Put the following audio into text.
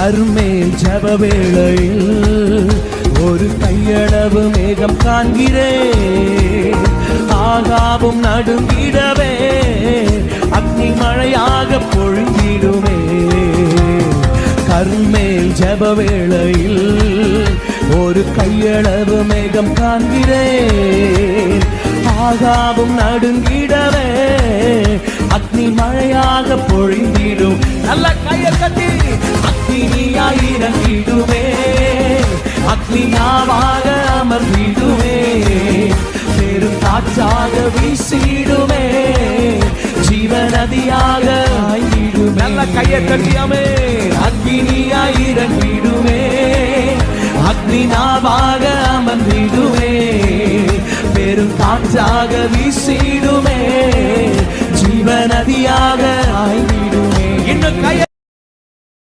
கர்மேல் ஜப வேளையில் ஒரு கையளவு மேகம் காண்கிறேன். ஆகாவும் நடுங்கிடவே அக்னி மழையாக பொழிந்திடுமே. கர்மேல் ஜப வேளையில் ஒரு கையளவு மேகம் காண்கிறேன். ஆகாவும் நடுங்கிடவே அக்னி மழையாக பொழிந்திடும். நல்ல கையை கட்டி அக்னியாய் இறங்கிடுமே. அக்னியாவாக அமர்ந்திடுமே. பெரும் காற்றாக வீசிடுமே. ஜீவநதியாக ஆயிடுமே. நல்ல கையை கட்டியாமே. அக்னியாய் இறங்கிடுமே. அக்னியாவாக அமர்ந்திடுமே. பெரும் காற்றாக வீசிடுமே. ஜீவநதியாக ஆயிடுமே. இன்னும் கையை